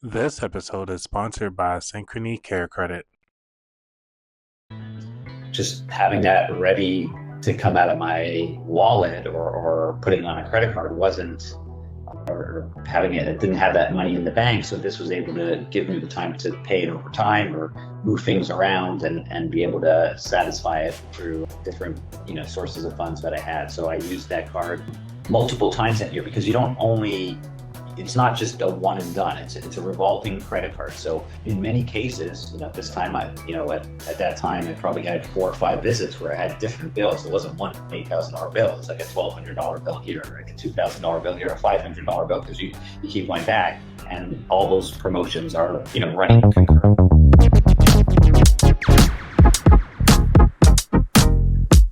This episode is sponsored by Synchrony CareCredit. Just having that ready to come out of my wallet or putting it on a credit card wasn't, or having it didn't have that money in the bank. So this was able to give me the time to pay it over time or move things around and be able to satisfy it through different, sources of funds that I had. So I used that card multiple times that year because it's not just a one and done. It's a revolving credit card. So in many cases, at this time, at that time, I probably had 4 or 5 visits where I had different bills. It wasn't one $8,000 bill. It's like a $1,200 bill here, like a $2,000 bill here, a $500 bill, because you keep going back, and all those promotions are, running concurrent.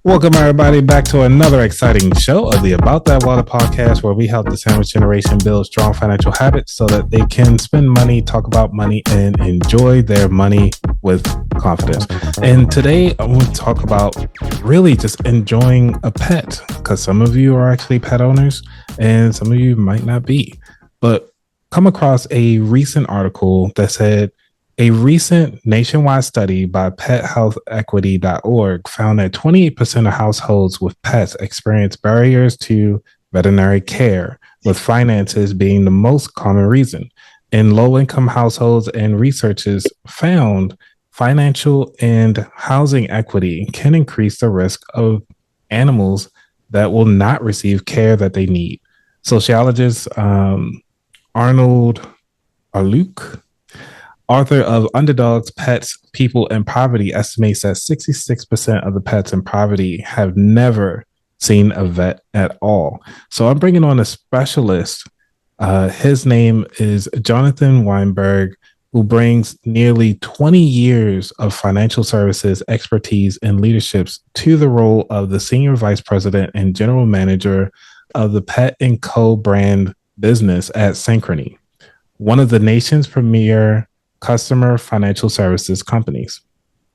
Welcome, everybody, back to another exciting show of the About That Water podcast, where we help the sandwich generation build strong financial habits so that they can spend money, talk about money, and enjoy their money with confidence. And today, I want to talk about really just enjoying a pet, because some of you are actually pet owners and some of you might not be. But come across a recent article that said, a recent nationwide study by PetHealthEquity.org found that 28% of households with pets experience barriers to veterinary care, with finances being the most common reason. In low-income households, and researchers found financial and housing equity can increase the risk of animals that will not receive care that they need. Sociologist Arnold Aluk, author of Underdogs, Pets, People, and Poverty, estimates that 66% of the pets in poverty have never seen a vet at all. So I'm bringing on a specialist. His name is Jonathan Wainberg, who brings nearly 20 years of financial services expertise and leaderships to the role of the Senior Vice President and General Manager of the Pet & Co. brand business at Synchrony, one of the nation's premier customer financial services companies.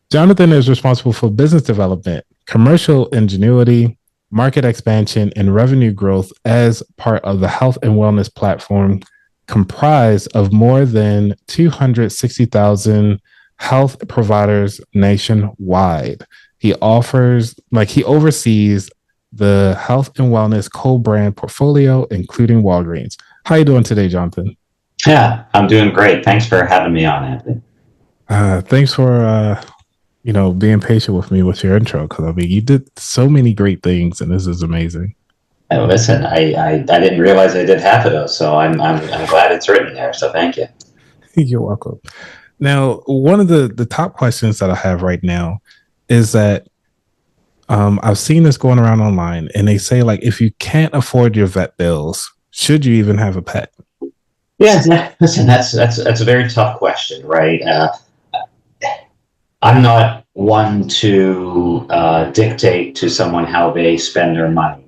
Jonathan is responsible for business development, commercial ingenuity, market expansion, and revenue growth as part of the health and wellness platform comprised of more than 260,000 health providers nationwide. He oversees the health and wellness co-brand portfolio, including Walgreens. How are you doing today, Jonathan? Yeah, I'm doing great. Thanks for having me on, Anthony. Thanks for being patient with me with your intro, because you did so many great things, and this is amazing. Oh, listen, I didn't realize I did half of those, so I'm glad it's written there. So thank you. You're welcome. Now, one of the top questions that I have right now is that I've seen this going around online, and they say, like, if you can't afford your vet bills, should you even have a pet? Yeah, listen, that's a very tough question, right? I'm not one to dictate to someone how they spend their money,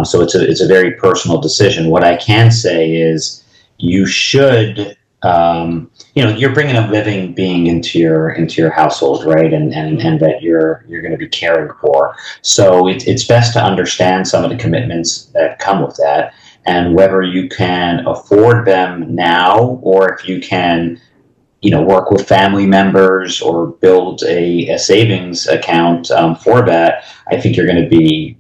so it's a very personal decision. What I can say is, you should, you're bringing a living being into your household, right? And that you're going to be caring for. So it's best to understand some of the commitments that come with that, and whether you can afford them now, or if you can, work with family members or build a savings account for that. I think you're going to be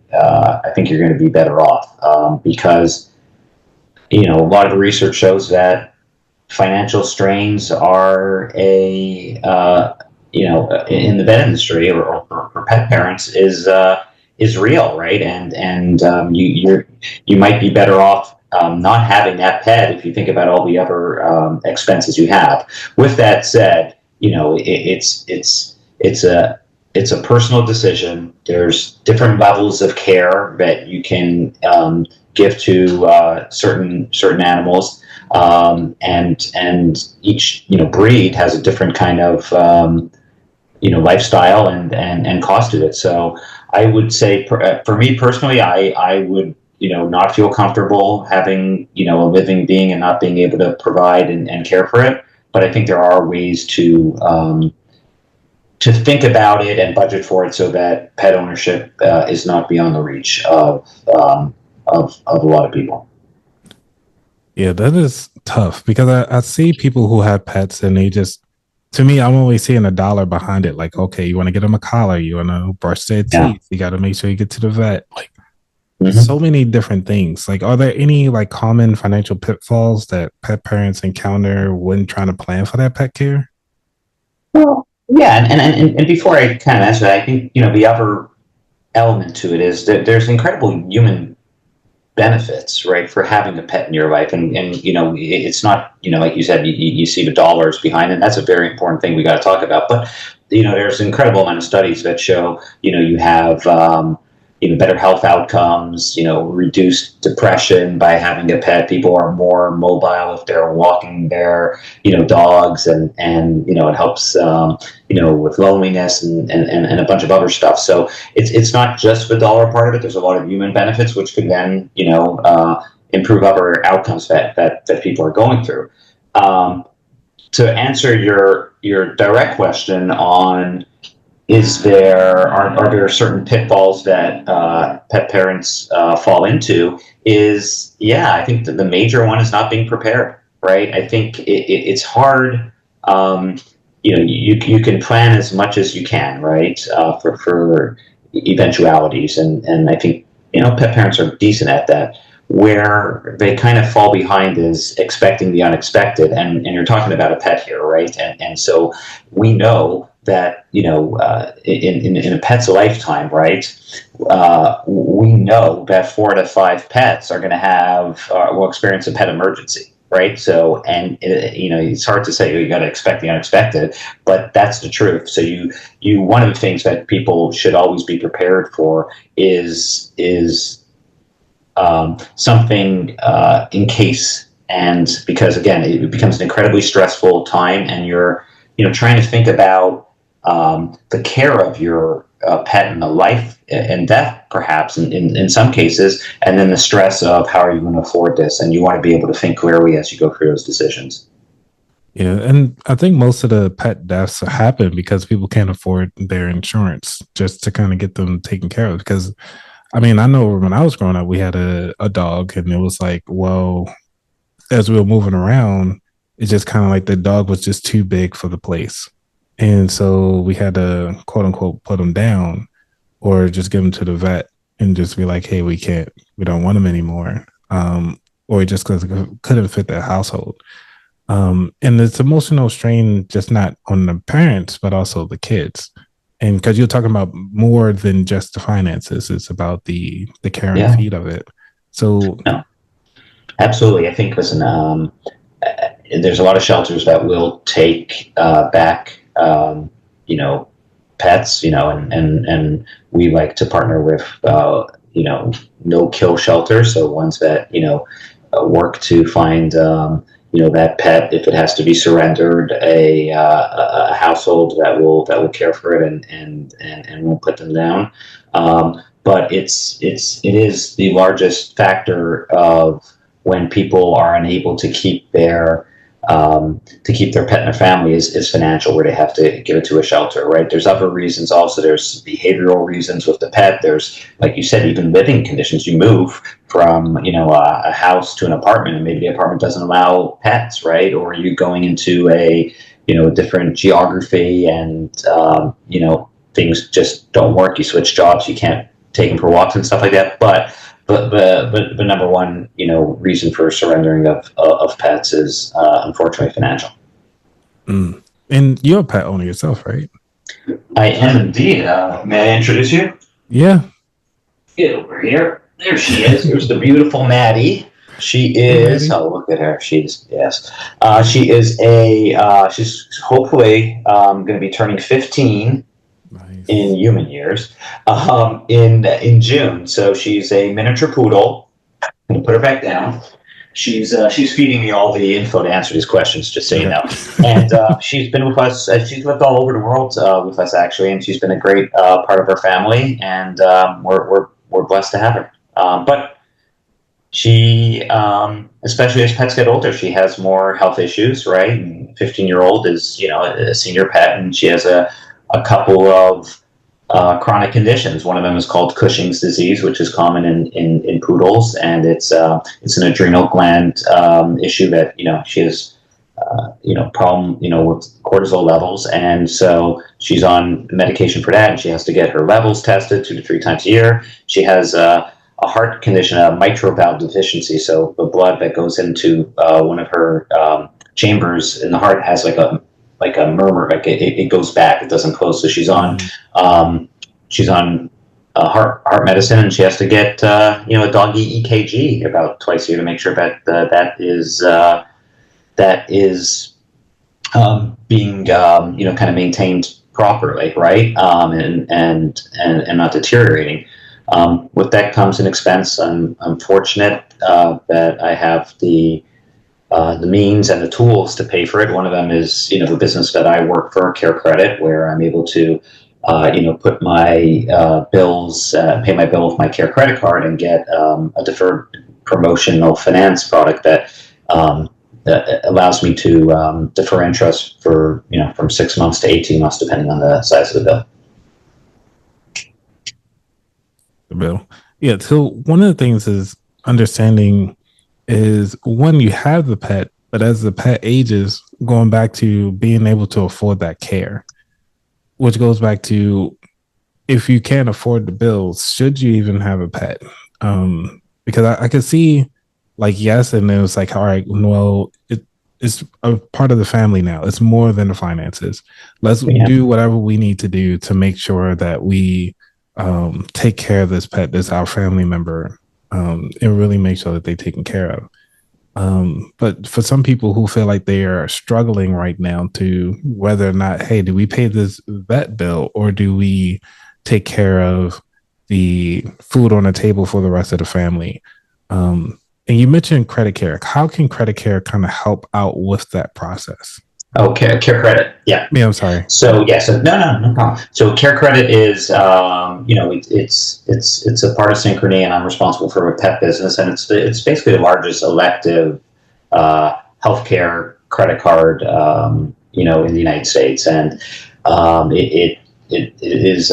better off, because a lot of the research shows that financial strains are in the vet industry or for pet parents is real, right? And you might be better off not having that pet if you think about all the other expenses you have. With that said, it's a personal decision. There's different levels of care that you can give to certain animals, and each breed has a different kind of lifestyle and cost to it. So I would say, for me personally, I would not feel comfortable having a living being and not being able to provide and care for it. But I think there are ways to think about it and budget for it so that pet ownership is not beyond the reach of a lot of people. Yeah, that is tough because I see people who have pets and they just, to me, I'm only seeing a dollar behind it. Like, okay, you want to get them a collar, you want to brush their Yeah. teeth, you got to make sure you get to the vet. Like, Hmm. so many different things. Like, are there any like common financial pitfalls that pet parents encounter when trying to plan for that pet care? Well, yeah, and before I kind of answer that, I think the other element to it is that there's incredible human benefits, right, for having a pet in your life, and it's not like you said, you see the dollars behind it. And that's a very important thing we got to talk about. But there's an incredible amount of studies that show you have better health outcomes, reduced depression by having a pet. People are more mobile if they're walking their dogs, and it helps with loneliness and a bunch of other stuff. So it's not just the dollar part of it. There's a lot of human benefits which could then improve other outcomes that people are going through. To answer your direct question on are there certain pitfalls that pet parents fall into? I think that the major one is not being prepared, right? I think it's hard. You can plan as much as you can, right, for eventualities, and I think pet parents are decent at that. Where they kind of fall behind is expecting the unexpected, and you're talking about a pet here, right? And so we know that in a pet's lifetime, right? We know that 4 to 5 pets are going to will experience a pet emergency, right? So, and it's hard to say you got to expect the unexpected, but that's the truth. So one of the things that people should always be prepared for is something in case, and because again it becomes an incredibly stressful time, and you're trying to think about the care of your pet and the life and death, perhaps in some cases, and then the stress of how are you going to afford this, and you want to be able to think clearly as you go through those decisions. Yeah, and I think most of the pet deaths happen because people can't afford their insurance just to kind of get them taken care of. Because I mean, I know when I was growing up, we had a dog, and it was like, well, as we were moving around, it's just kind of like the dog was just too big for the place. And so we had to quote unquote put him down or just give him to the vet and just be like, hey, we don't want him anymore. Or just because it couldn't fit that household. And it's emotional strain, just not on the parents, but also the kids. And because you're talking about more than just the finances, it's about the care and Yeah. feed of it. So, No, absolutely. I think, listen, there's a lot of shelters that will take back, pets, and we like to partner with, no kill shelters. So ones that, work to find, that pet, if it has to be surrendered, a household that will care for it and won't put them down. But it is the largest factor of when people are unable to keep their pet in their family is financial, where they have to give it to a shelter, right? There's other reasons also. There's behavioral reasons with the pet. There's, like you said, even living conditions. You move from, a house to an apartment, and maybe the apartment doesn't allow pets, right? Or you going into a different geography, and, things just don't work. You switch jobs, you can't take them for walks and stuff like that. But the number one reason for surrendering of pets is unfortunately financial. and you're a pet owner yourself, right? I am indeed. May I introduce you? Yeah. Get over here. There she is. Here's the beautiful Maddie. She is. Hey, oh, look at her. She's yes. She is she's hopefully going to be turning 15. Nice. In human years, in June. So she's a miniature poodle. I'm gonna put her back down. She's feeding me all the info to answer these questions, just so you know. And she's been with us. She's lived all over the world with us, actually, and she's been a great part of our family. And we're blessed to have her. But she, especially as pets get older, she has more health issues, right? 15-year-old is a senior pet, and she has a couple of chronic conditions. One of them is called Cushing's disease, which is common in poodles, and it's an adrenal gland issue that she has problem with cortisol levels, and so she's on medication for that, and she has to get her levels tested 2 to 3 times a year. She has a heart condition, a mitral valve deficiency, so the blood that goes into one of her chambers in the heart has like a murmur, like it goes back, it doesn't close. So she's on heart medicine, and she has to get a doggy EKG about twice a year to make sure that that is being kind of maintained properly, right? And not deteriorating. With that comes an expense. I'm fortunate that I have the means and the tools to pay for it. One of them is the business that I work for, CareCredit, where I'm able to put my bills, pay my bill with my CareCredit card, and get a deferred promotional finance product that allows me to defer interest for from 6 months to 18 months, depending on the size of the bill. Yeah. So one of the things is understanding is, one, you have the pet, but as the pet ages, going back to being able to afford that care, which goes back to, if you can't afford the bills, should you even have a pet? Because I could see, like, yes, and it was like, all right, well, it's a part of the family now. It's more than the finances. Let's do whatever we need to do to make sure that we take care of this pet, this our family member, and really make sure that they're taken care of. But for some people who feel like they are struggling right now to whether or not, hey, do we pay this vet bill, or do we take care of the food on the table for the rest of the family? And you mentioned credit care. How can credit care kind of help out with that process? Okay, CareCredit. Yeah. Yeah, I'm sorry. So no problem. So CareCredit is it's a part of Synchrony, and I'm responsible for a pet business, and it's basically the largest elective healthcare credit card in the United States, and it is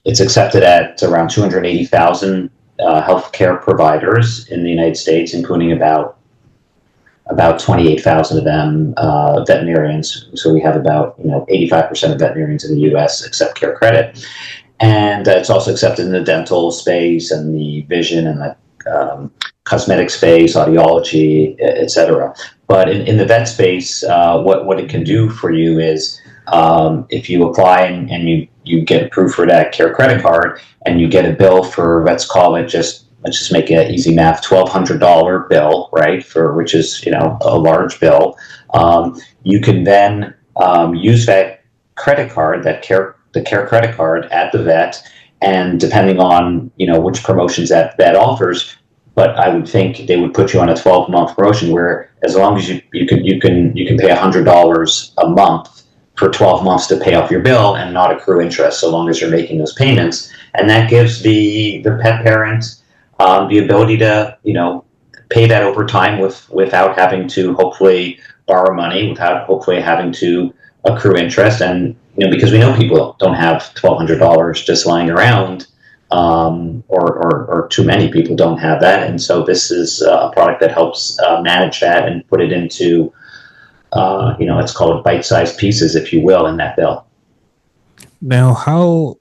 it's accepted at around 280,000 healthcare providers in the United States, including about 28,000 of them veterinarians. So we have about 85% of veterinarians in the U.S. accept CareCredit, and it's also accepted in the dental space and the vision and the cosmetic space, audiology, etc. But in the vet space, what it can do for you is, if you apply and you get approved for that CareCredit card, and you get a bill for, let's just make it easy math, $1,200 bill, right? Which is a large bill. You can then use that credit card, the CareCredit card at the vet, and depending on which promotions that offers. But I would think they would put you on a 12-month promotion, where as long as you can pay $100 a month for 12 months to pay off your bill and not accrue interest, so long as you're making those payments. And that gives the pet parents the ability to pay that over time without having to hopefully borrow money, without hopefully having to accrue interest. And because we know people don't have $1,200 just lying around, or too many people don't have that. And so this is a product that helps manage that and put it into it's called bite-sized pieces, if you will, in that bill. Now, how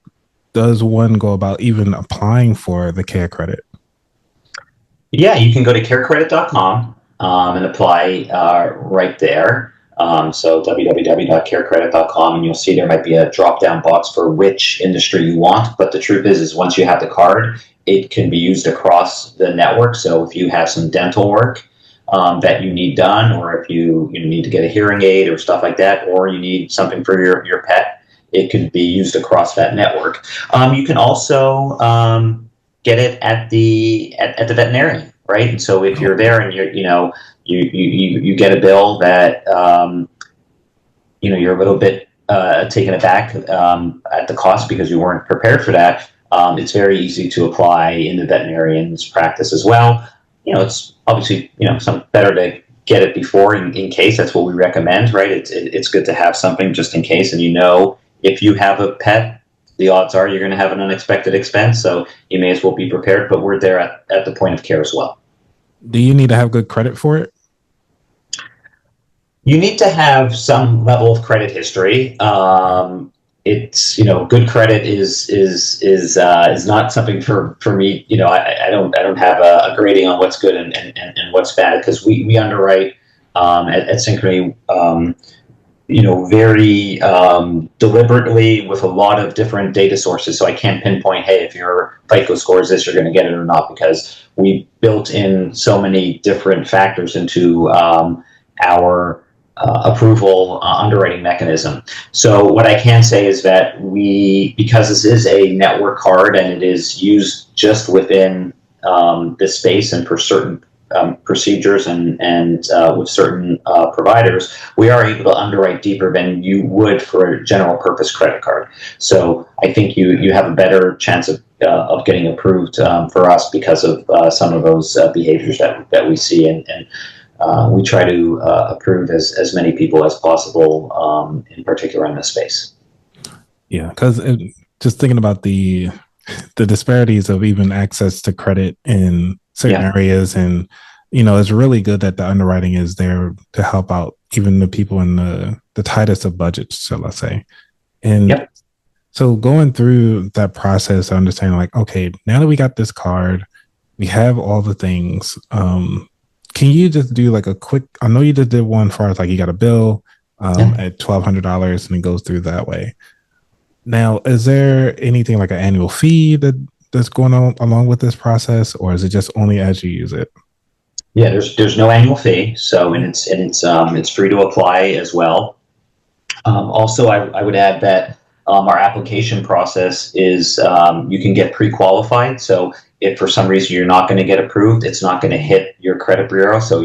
does one go about even applying for the CareCredit? Yeah, you can go to carecredit.com and apply right there. So www.carecredit.com, and you'll see there might be a drop-down box for which industry you want. But the truth is once you have the card, it can be used across the network. So if you have some dental work that you need done, or if you need to get a hearing aid or stuff like that, or you need something for your pet, it can be used across that network. You can also get it at the veterinarian, right? And so if you're there and you get a bill that you're a little bit taken aback at the cost because you weren't prepared for that, it's very easy to apply in the veterinarian's practice as well. It's obviously some better to get it before in case. That's what we recommend, right? It's good to have something just in case, and if you have a pet, the odds are you're going to have an unexpected expense. So you may as well be prepared, but we're there at the point of care as well. Do you need to have good credit for it? You need to have some level of credit history. It's, good credit is not something for me. I don't have a grading on what's good and what's bad, because we underwrite at Synchrony, very deliberately with a lot of different data sources. So I can't pinpoint, hey, if your FICO score is this, you're going to get it or not, because we built in so many different factors into our approval underwriting mechanism. So what I can say is that because this is a network card and it is used just within this space and for certain procedures and with certain providers, we are able to underwrite deeper than you would for a general purpose credit card. So I think you have a better chance of getting approved for us because of some of those behaviors that we see, and we try to approve as many people as possible, in particular in this space. Yeah, because just thinking about the disparities of even access to credit in certain areas, and it's really good that the underwriting is there to help out even the people in the tightest of budgets, shall I say. And so going through that process, understanding like, okay, now that we got this card, we have all the things. Can you just do like a quick, I know you just did one for us, like you got a bill at $1,200 and it goes through that way. Now, is there anything like an annual fee that's going on along with this process, or is it just only as you use it? Yeah, there's no annual fee. So, and it's free to apply as well. Also, I would add that our application process is you can get pre-qualified. So if for some reason you're not going to get approved, it's not going to hit your credit bureau. So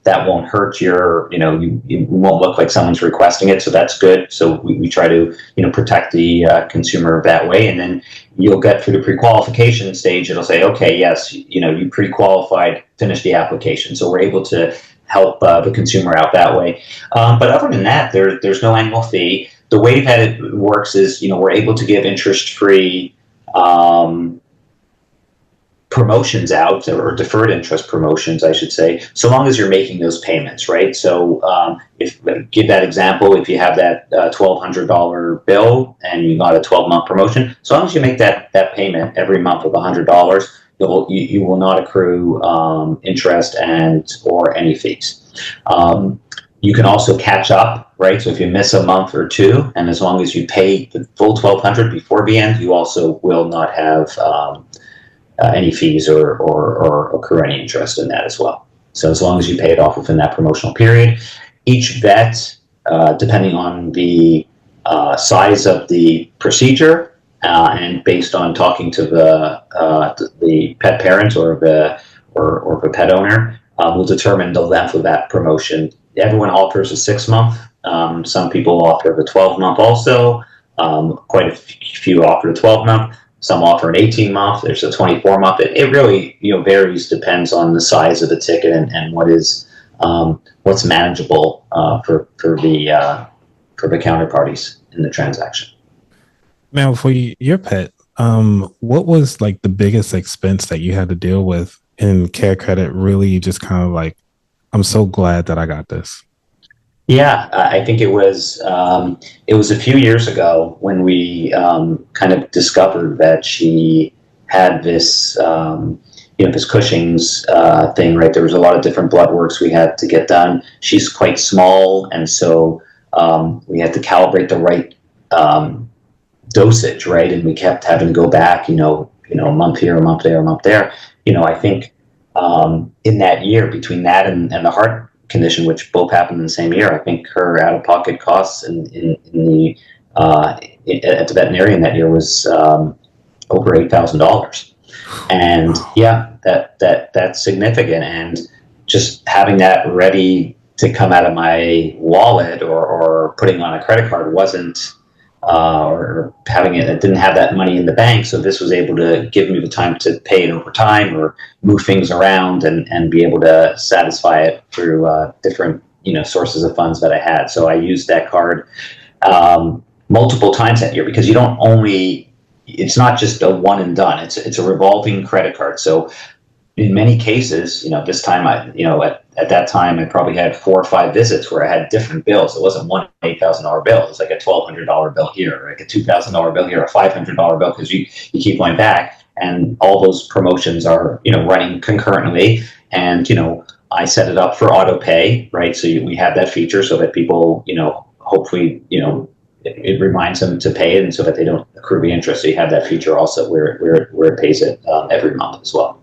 that won't hurt your, you won't look like someone's requesting it. So that's good. So we try to, protect the consumer that way. And then you'll get through the pre-qualification stage. It'll say, okay, yes, you pre-qualified, finish the application. So we're able to help the consumer out that way. But other than that, there's no annual fee. The way that it works is, we're able to give interest-free promotions out, or deferred interest promotions, I should say, so long as you're making those payments, right? So give that example, if you have that $1,200 bill and you got a 12-month promotion, so long as you make that payment every month of $100, you will not accrue interest or any fees. You can also catch up, right? So if you miss a month or two, and as long as you pay the full $1,200 before the end, you also will not have any fees or accrue any interest in that as well. So as long as you pay it off within that promotional period, each vet, depending on the size of the procedure and based on talking to the pet parent or the pet owner, will determine the length of that promotion. Everyone offers a 6-month. Some people offer the 12-month also. Quite a few offer the 12-month. Some offer an 18-month. There's a 24-month. It really varies, depends on the size of the ticket and what's manageable for the counterparties in the transaction. Now, for your pet, what was like the biggest expense that you had to deal with in CareCredit? Really, just kind of like, I'm so glad that I got this. Yeah, I think it was a few years ago when we kind of discovered that she had this this Cushing's thing, right? There was a lot of different blood works we had to get done. She's quite small, and so we had to calibrate the right dosage, right? And we kept having to go back, a month here, a month there, a month there. I think in that year, between that and the heart condition, which both happened in the same year, I think her out-of-pocket costs at the veterinarian that year was over $8,000, and yeah, that's significant. And just having that ready to come out of my wallet or putting on a credit card wasn't, or having it didn't have that money in the bank. So this was able to give me the time to pay it over time or move things around and be able to satisfy it through different sources of funds that I had. So I used that card multiple times that year, because it's not just a one and done. It's a revolving credit card. So in many cases, this time at that time, I probably had 4 or 5 visits where I had different bills. It wasn't one $8,000 bill. It was like a $1,200 bill here, like a $2,000 bill here, a $500 bill, because you keep going back, and all those promotions are, running concurrently. And, I set it up for auto pay, right? So we have that feature so that people, hopefully, it reminds them to pay it, and so that they don't accrue the interest. So you have that feature also where it pays it every month as well.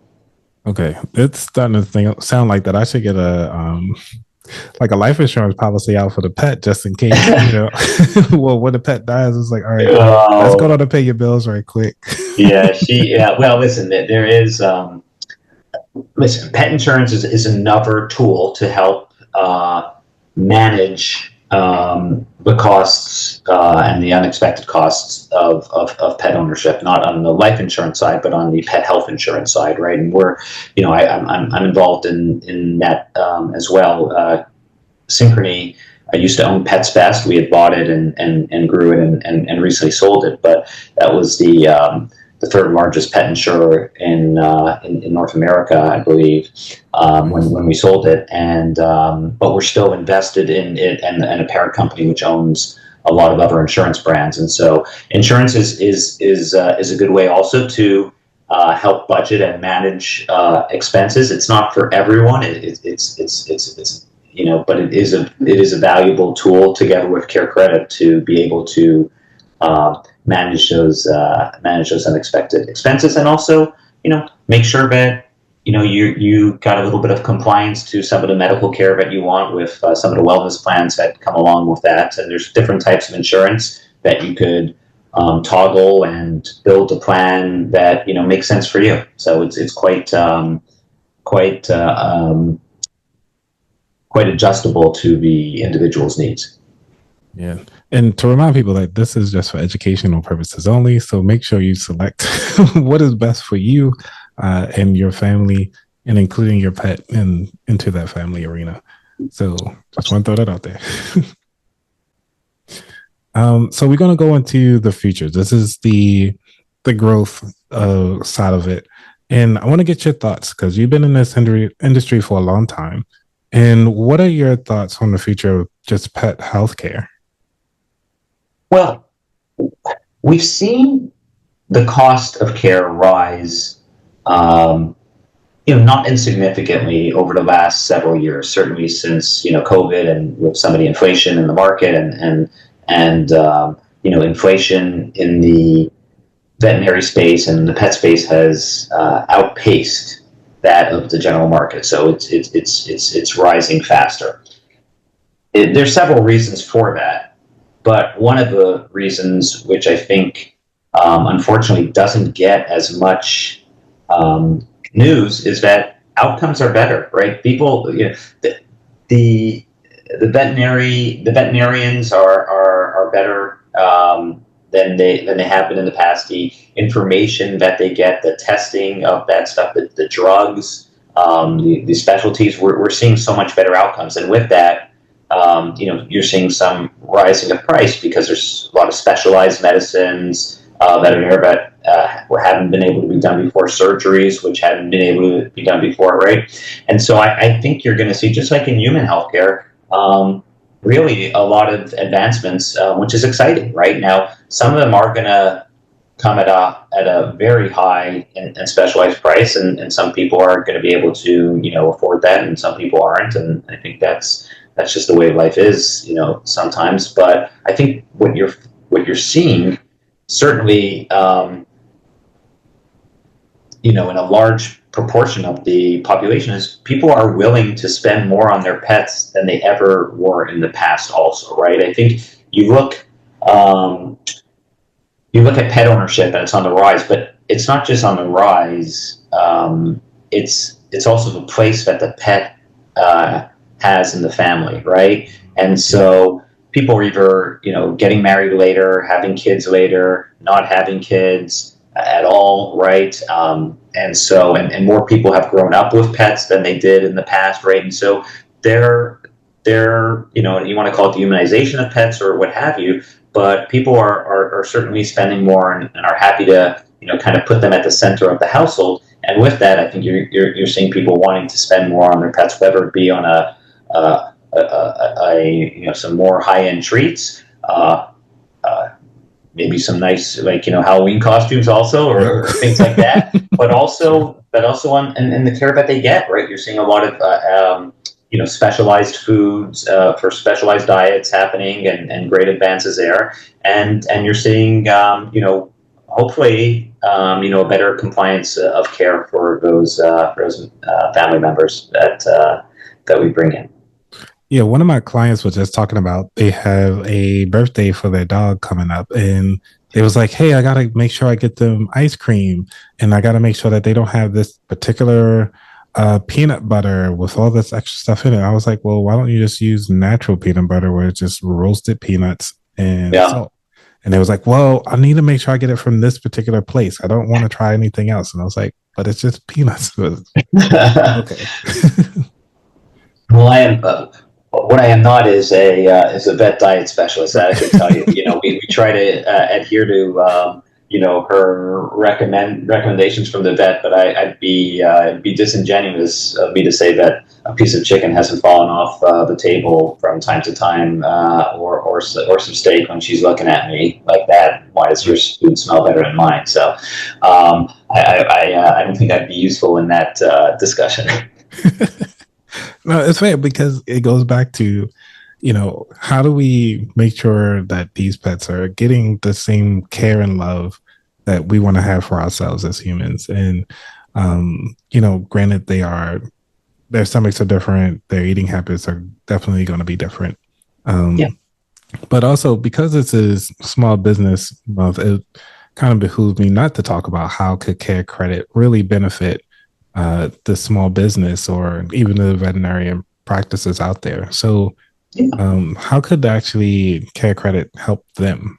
Okay, it's starting to sound like that I should get a like a life insurance policy out for the pet, just in case. Well, when the pet dies, it's like, all right, let's go down to pay your bills right quick. Yeah. Well, listen, there is. Listen, pet insurance is another tool to help manage the costs and the unexpected costs of pet ownership, not on the life insurance side, but on the pet health insurance side, right? And I'm involved in that as well. Synchrony, I used to own Pets Best. We had bought it and grew it and recently sold it, but that was the third largest pet insurer in North America, I believe, when we sold it. And but we're still invested in it and a parent company which owns a lot of other insurance brands. And so insurance is a good way also to help budget and manage expenses. It's not for everyone. It's but it is a valuable tool together with CareCredit to be able to manage those unexpected expenses, and also make sure that you got a little bit of compliance to some of the medical care that you want with some of the wellness plans that come along with that. And there's different types of insurance that you could toggle and build a plan that makes sense for you. So it's quite adjustable to the individual's needs. Yeah. And to remind people that this is just for educational purposes only. So make sure you select what is best for you and your family, and including your pet into that family arena. So just want to throw that out there. So we're going to go into the features. This is the growth side of it. And I want to get your thoughts, because you've been in this industry for a long time. And what are your thoughts on the future of just pet healthcare? Well, we've seen the cost of care rise, not insignificantly over the last several years. Certainly since COVID, and with some of the inflation in the market, and inflation in the veterinary space and the pet space has outpaced that of the general market. So it's rising faster. There's several reasons for that. But one of the reasons, which I think unfortunately doesn't get as much news, is that outcomes are better, right? People, the veterinarians are better than they have been in the past. The information that they get, the testing of that stuff, the drugs, the specialties, we're seeing so much better outcomes, and with that, you're seeing some rising of price because there's a lot of specialized medicines that haven't been able to be done before, surgeries which hadn't been able to be done before, right? And so I think you're going to see, just like in human healthcare, really a lot of advancements, which is exciting, right? Now, some of them are going to come at a very high and specialized price, and some people are going to be able to afford that, and some people aren't, and I think that's just the way life is, sometimes. But I think what you're seeing, certainly, in a large proportion of the population, is people are willing to spend more on their pets than they ever were in the past also, right? I think you look at pet ownership, and it's on the rise, but it's not just on the rise. It's also the place that the pet has in the family, right? And so people are either getting married later, having kids later, not having kids at all, right? And so and more people have grown up with pets than they did in the past, right? And so they're they're, you want to call it the humanization of pets or what have you, but people are certainly spending more and are happy to, kind of put them at the center of the household. And with that, I think you're seeing people wanting to spend more on their pets, whether it be on some more high-end treats, maybe some nice, like, Halloween costumes also, or things like that, but also on and the care that they get, right? You're seeing a lot of specialized foods for specialized diets happening, and great advances there, and you're seeing hopefully a better compliance of care for those family members that we bring in. Yeah, one of my clients was just talking about they have a birthday for their dog coming up, and they was like, "Hey, I gotta make sure I get them ice cream, and I gotta make sure that they don't have this particular peanut butter with all this extra stuff in it." I was like, "Well, why don't you just use natural peanut butter, where it's just roasted peanuts and salt?" And they was like, "Well, I need to make sure I get it from this particular place. I don't want to try anything else." And I was like, "But it's just peanuts." Okay. Well, I am. What I am not is a vet diet specialist. That I can tell you. We try to adhere to her recommendations from the vet, but I'd be disingenuous of me to say that a piece of chicken hasn't fallen off the table from time to time, or some steak when she's looking at me like that. Why does your food smell better than mine? So I don't think I'd be useful in that discussion. No, it's fair, because it goes back to, how do we make sure that these pets are getting the same care and love that we want to have for ourselves as humans? And, granted, their stomachs are different, their eating habits are definitely going to be different. But also, because this is Small Business Month, it kind of behooves me not to talk about how could CareCredit really benefit the small business or even the veterinarian practices out there. So how could actually CareCredit help them?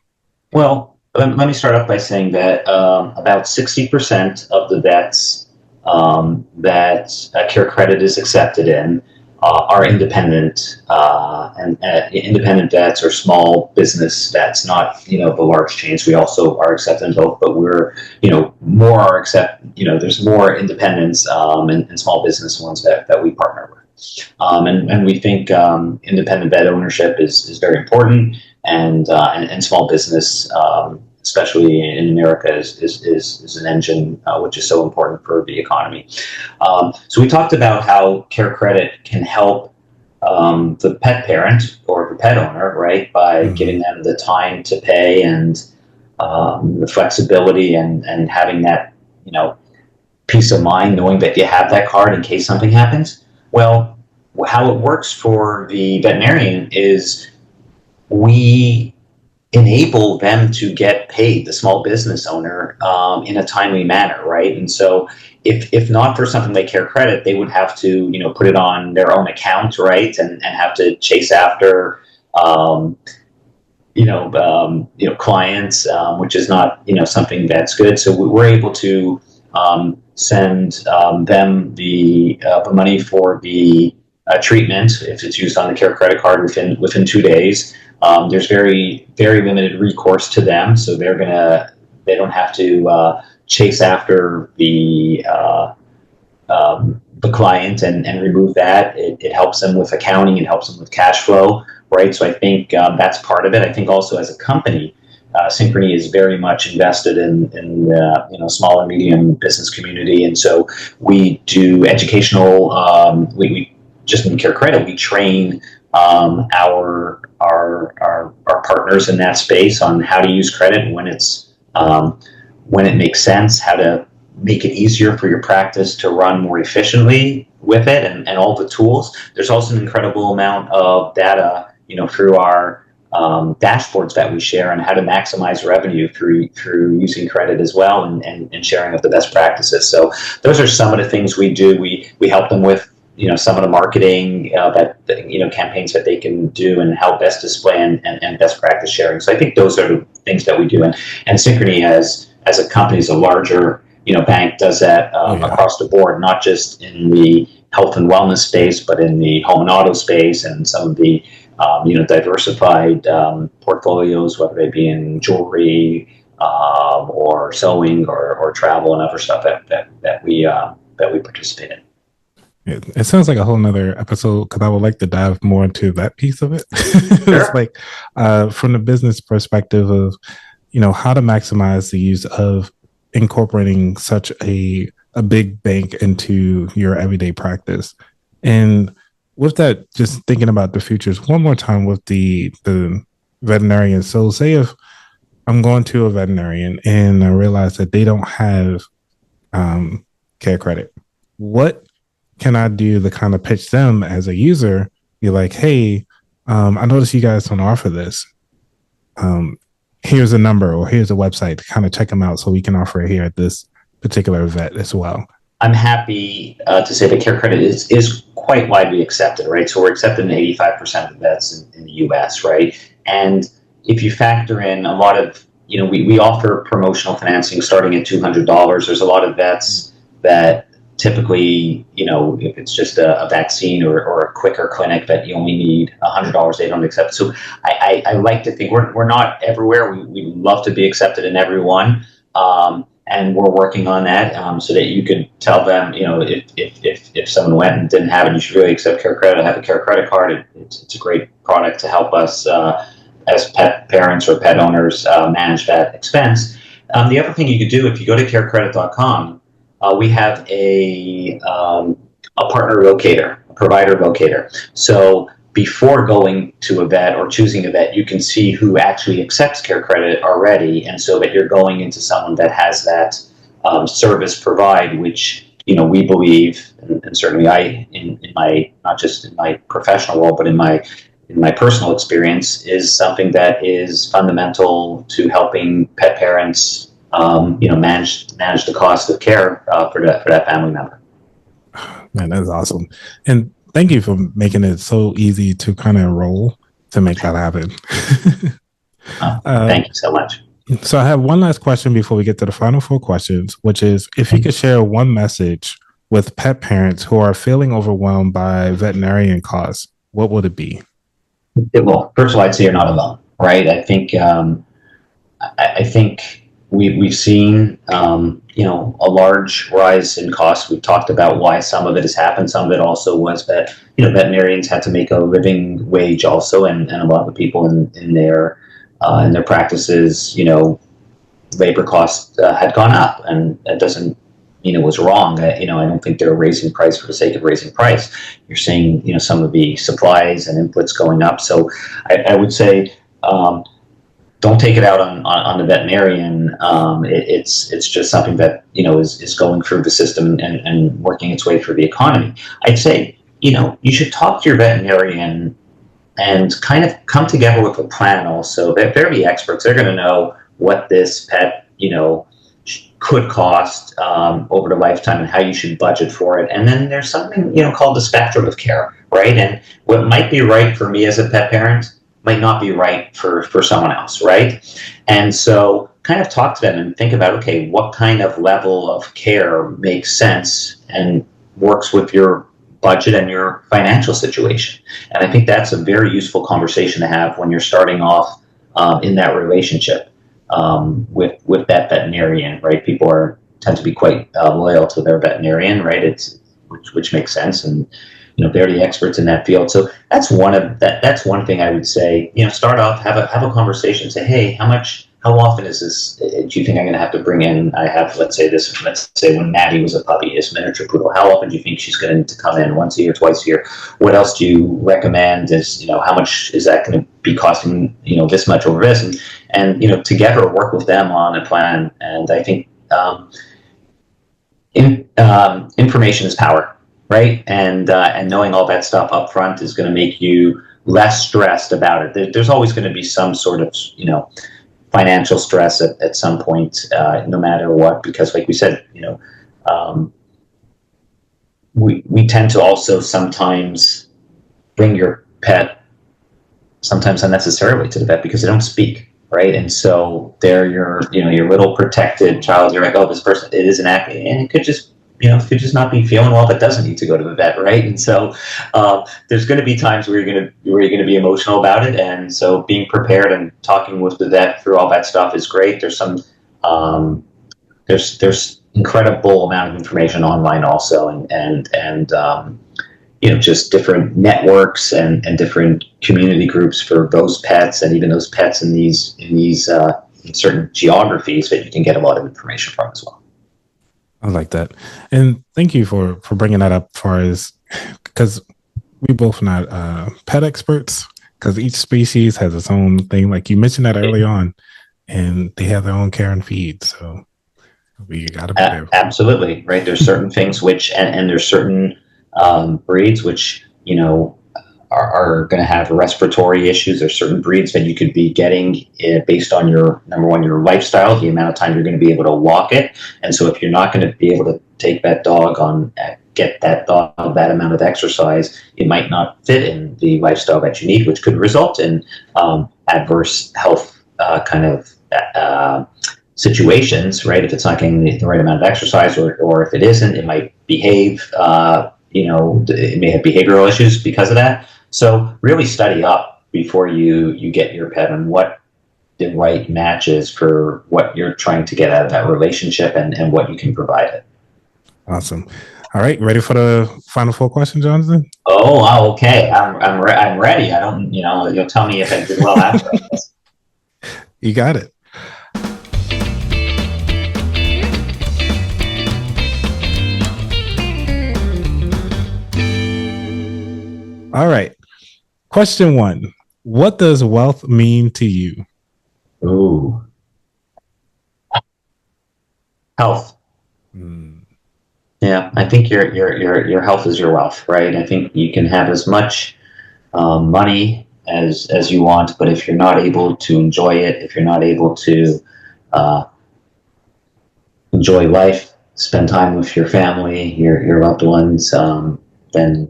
Well, let me start off by saying that about 60% of the vets that CareCredit is accepted in are independent, and independent vets or small business vets, not the large chains. We also are accepted in both, but we're more are accept. There's more independents and small business ones that we partner with, and we think independent vet ownership is very important, and small business, especially in America, is an engine which is so important for the economy. So we talked about how CareCredit can help the pet parent or the pet owner, right, by giving them the time to pay and the flexibility and having that peace of mind, knowing that you have that card in case something happens. Well, how it works for the veterinarian is we enable them to get paid, the small business owner, in a timely manner, right? And so if not for something like CareCredit, they would have to, put it on their own account, right? And have to chase after, clients, which is not, something that's good. So we're able to send them the money for the treatment if it's used on the CareCredit card within 2 days. There's very, very limited recourse to them, so they don't have to chase after the client and remove that. It helps them with accounting, it helps them with cash flow, right? So I think that's part of it. I think also as a company, Synchrony is very much invested in the small and medium business community, and so we do educational. We just in CareCredit, we train our partners in that space on how to use credit when it makes sense, how to make it easier for your practice to run more efficiently with it, and all the tools. There's also an incredible amount of data, through our dashboards that we share on how to maximize revenue through using credit as well, and sharing of the best practices. So those are some of the things we do. We help them with some of the marketing campaigns that they can do, and how best display and best practice sharing. So I think those are the things that we do, and Synchrony as a company, is a larger bank, does that across the board, not just in the health and wellness space, but in the home and auto space and some of the diversified portfolios, whether they be in jewelry or sewing or travel and other stuff that we participate in. It sounds like a whole nother episode because I would like to dive more into that piece of it. Sure. It's like from the business perspective of, how to maximize the use of incorporating such a big bank into your everyday practice. And with that, just thinking about the futures one more time with the veterinarian. So say if I'm going to a veterinarian and I realize that they don't have CareCredit, what can I do to kind of pitch them as a user? Be like, hey, I noticed you guys don't offer this. Here's a number or here's a website to kind of check them out so we can offer it here at this particular vet as well. I'm happy to say that CareCredit is quite widely accepted, right? So we're accepted in 85% of vets in the U.S., right? And if you factor in a lot of, we offer promotional financing starting at $200. There's a lot of vets that typically, if it's just a vaccine or a quicker clinic that you only need $100, they don't accept. So I like to think we're not everywhere. We love to be accepted in everyone. And we're working on that so that you can tell them, if someone went and didn't have it, you should really accept CareCredit. I have a CareCredit card. It's a great product to help us as pet parents or pet owners manage that expense. The other thing you could do, if you go to carecredit.com, we have a partner locator, a provider locator. So before going to a vet or choosing a vet, you can see who actually accepts CareCredit already, and so that you're going into someone that has that service provide, which we believe, and certainly I, in my, not just in my professional role, but in my personal experience, is something that is fundamental to helping pet parents, manage the cost of care for that family member. Man, that's awesome. And thank you for making it so easy to kind of enroll to make that happen. Thank you so much. So I have one last question before we get to the final 4 questions, which is if you could share one message with pet parents who are feeling overwhelmed by veterinarian costs, what would it be? Well, first of all, I'd say you're not alone, right? I think we've seen a large rise in costs. We've talked about why some of it has happened. Some of it also was that veterinarians had to make a living wage also, and a lot of the people in their practices, labor costs had gone up, and that doesn't was wrong. I don't think they're raising price for the sake of raising price. You're seeing some of the supplies and inputs going up. So I would say, don't take it out on the veterinarian. It's just something that is going through the system and working its way through the economy. I'd say you should talk to your veterinarian and kind of come together with a plan. Also, they're the experts. They're going to know what this pet could cost over the lifetime and how you should budget for it. And then there's something called the spectrum of care, right? And what might be right for me as a pet parent might not be right for someone else, right? And so kind of talk to them and think about, okay, what kind of level of care makes sense and works with your budget and your financial situation. And I think that's a very useful conversation to have when you're starting off in that relationship with that veterinarian, right? People tend to be quite loyal to their veterinarian, right? Which makes sense, and they're the experts in that field. So that's one thing I would say. Start off, have a conversation, say, hey, how often is this? Do you think I'm going to have to bring in? I have, let's say when Maddie was a puppy, this miniature poodle. How often do you think she's going to need to come in? Once a year, twice a year? What else do you recommend? How much is that going to be costing? This much over this, and together work with them on a plan. And I think information is power, right? And knowing all that stuff up front is going to make you less stressed about it. There's always going to be some sort of financial stress at some point, no matter what, because like we said, we tend to also sometimes bring your pet sometimes unnecessarily to the vet because they don't speak, right? And so they're your little protected child. You're like, oh, this person, it isn't acting, and it could just It could just not be feeling well, but doesn't need to go to the vet, right? And so there's going to be times where you're going to be emotional about it, and so being prepared and talking with the vet through all that stuff is great. There's some there's incredible amount of information online also, and just different networks and different community groups for those pets, and even those pets in these in certain geographies that you can get a lot of information from as well. I like that. And thank you for bringing that up, as far as, because we both not pet experts, because each species has its own thing. Like you mentioned that early on, and they have their own care and feed. So we got to be there. Absolutely. Right. There's certain things which, and there's certain breeds which, are going to have respiratory issues. There's certain breeds that you could be getting based on your, number one, your lifestyle, the amount of time you're going to be able to walk it. And so if you're not going to be able to take that dog on, get that dog that amount of exercise, it might not fit in the lifestyle that you need, which could result in adverse health kind of situations, right? If it's not getting the right amount of exercise, or if it isn't, it might behave, it may have behavioral issues because of that. So really study up before you get your pet on what the right match is for what you're trying to get out of that relationship and what you can provide it. Awesome. All right, ready for the final 4 questions, Jonathan? Oh, wow, okay. I'm ready. I don't, you'll tell me if I did well after this. You got it. All right. Question 1. What does wealth mean to you? Ooh. Health. Yeah, I think your health is your wealth, right? I think you can have as much money as you want, but if you're not able to enjoy it, if you're not able to enjoy life, spend time with your family, your loved ones, then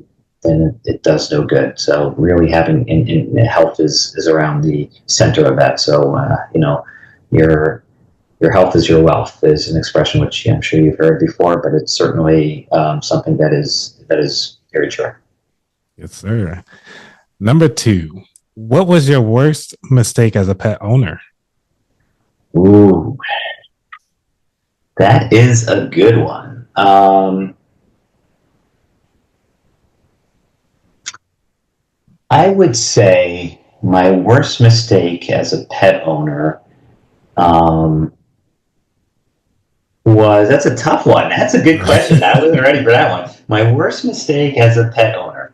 it does no good. So really having in health is around the center of that. So your health is your wealth is an expression which I'm sure you've heard before, but it's certainly something that is very true. Yes, sir. Number 2. What was your worst mistake as a pet owner? Ooh, that is a good one. I would say my worst mistake as a pet owner that's a tough one. That's a good question. I wasn't ready for that one. My worst mistake as a pet owner.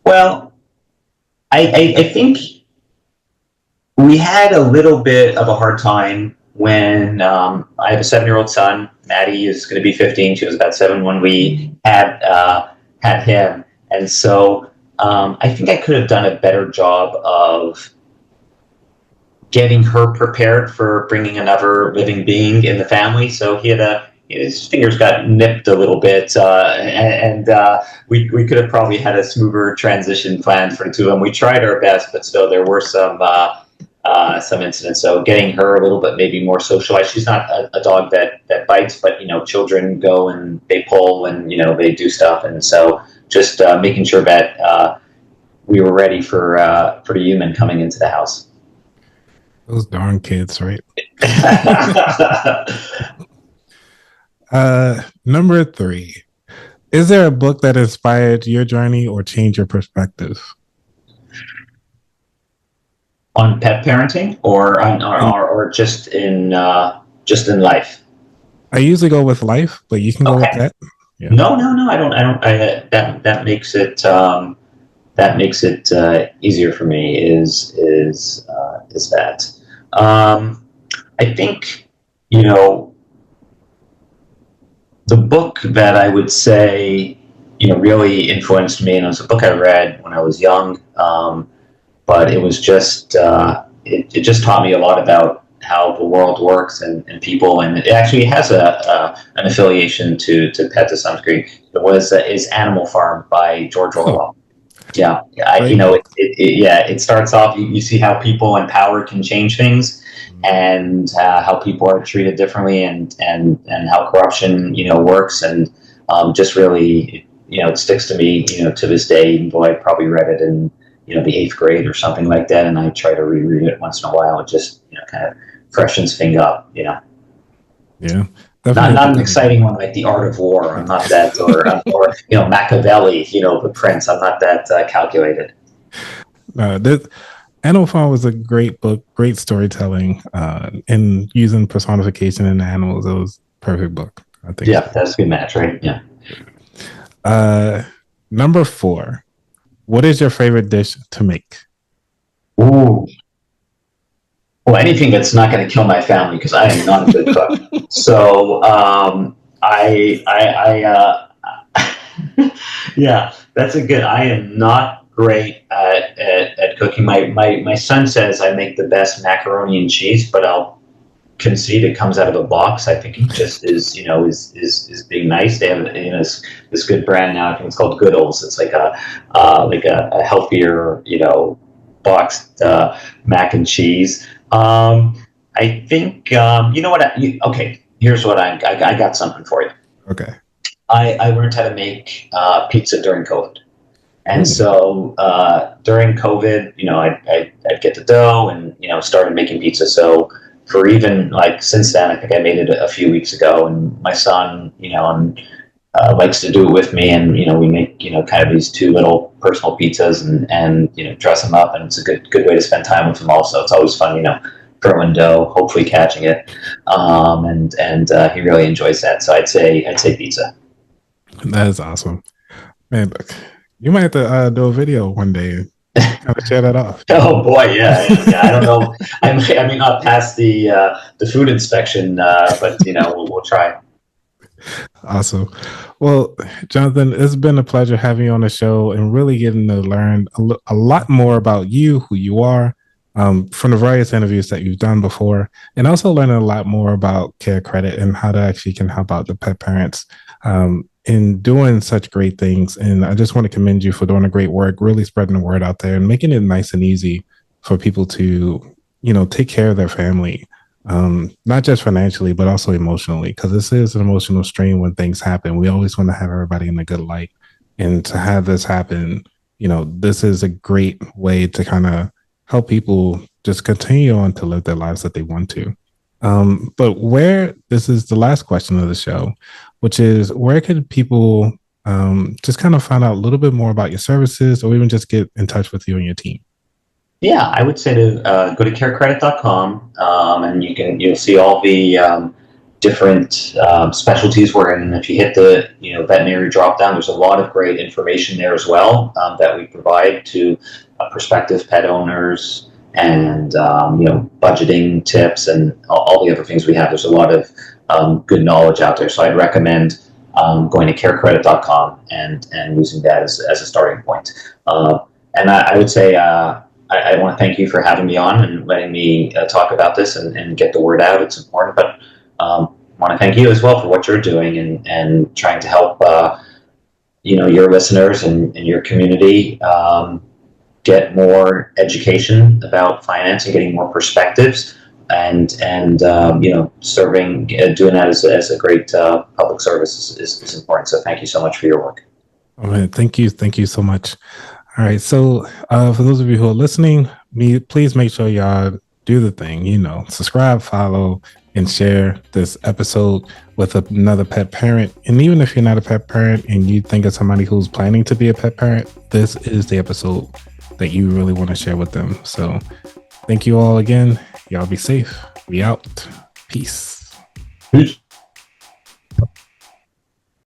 Well, I think we had a little bit of a hard time when I have a 7-year-old son. Maddie is going to be 15. She was about 7 when we had him. And so I think I could have done a better job of getting her prepared for bringing another living being in the family. So his fingers got nipped a little bit, and we could have probably had a smoother transition plan for the two of them. We tried our best, but still there were some incidents. So getting her a little bit maybe more socialized. She's not a dog that bites, but children go and they pull and they do stuff, and so just making sure that we were ready for the human coming into the house. Those darn kids, right? Number 3. Is there a book that inspired your journey or changed your perspective? On pet parenting, or just in life? I usually go with life, but you can go with pet. Yeah. No, I don't. That makes it easier for me. Is that? I think the book that I would say really influenced me, and it was a book I read when I was young, but it was just it just taught me a lot about how the world works and people, and it actually has an affiliation to pet to some degree. It was is Animal Farm by George Orwell. It starts off, you see how people and power can change things, and how people are treated differently, and how corruption, works. And just really, it sticks to me, to this day, even though I probably read it in, the 8th grade or something like that. And I try to reread it once in a while. It just, kind of freshens things up, Yeah. Not an exciting one like The Art of War. I'm not that, or Machiavelli, The Prince. I'm not that calculated. Animal Farm was a great book, great storytelling, and using personification in animals. It was a perfect book, I think. Yeah, that's a good match, right? Yeah. Number 4. What is your favorite dish to make? Ooh. Well, anything that's not going to kill my family, because I am not a good cook. So yeah, that's a good. I am not great at cooking. My son says I make the best macaroni and cheese, but I'll concede it comes out of a box. I think it just is, is being nice. They have, this good brand now. I think it's called Goodles. It's like a healthier, boxed mac and cheese. I think, okay, here's what I got something for you. Okay. I learned how to make pizza during COVID. And so during COVID, I'd get the dough and, started making pizza. So for even since then, I think I made it a few weeks ago, and my son, likes to do it with me. And, we make, kind of these 2 little personal pizzas and dress them up. And it's a good way to spend time with him also. It's always fun, throwing dough, hopefully catching it. And he really enjoys that. So I'd say pizza. That is awesome, man. Look, you might have to do a video one day. Kind of share that off. Oh boy, yeah. I don't know. I may not pass the food inspection, but we'll try. Awesome. Well, Jonathan, it's been a pleasure having you on the show and really getting to learn a lot more about you, who you are, from the various interviews that you've done before, and also learning a lot more about CareCredit and how that actually can help out the pet parents in doing such great things. And I just want to commend you for doing a great work, really spreading the word out there and making it nice and easy for people to, take care of their family, not just financially, but also emotionally, because this is an emotional strain when things happen. We always want to have everybody in a good light. And to have this happen, this is a great way to kind of help people just continue on to live their lives that they want to. But this is the last question of the show, which is, where could people just kind of find out a little bit more about your services, or even just get in touch with you and your team? Yeah, I would say to go to carecredit.com, and you'll see all the different specialties we're in. And if you hit the veterinary drop down, there's a lot of great information there as well that we provide to prospective pet owners, and budgeting tips and all the other things we have. There's a lot of good knowledge out there. So I'd recommend going to carecredit.com and using that as a starting point. And I would say I want to thank you for having me on and letting me talk about this and get the word out. It's important, but I want to thank you as well for what you're doing and trying to help your listeners and your community get more education about finance and getting more perspectives, and serving, doing that as a great public service is important. So thank you so much for your work. Oh, man, thank you so much. All right, so for those of you who are listening, please make sure y'all do the thing, subscribe, follow, and share this episode with another pet parent. And even if you're not a pet parent and you think of somebody who's planning to be a pet parent, this is the episode that you really want to share with them. So thank you all again. Y'all be safe. We out. Peace. Peace.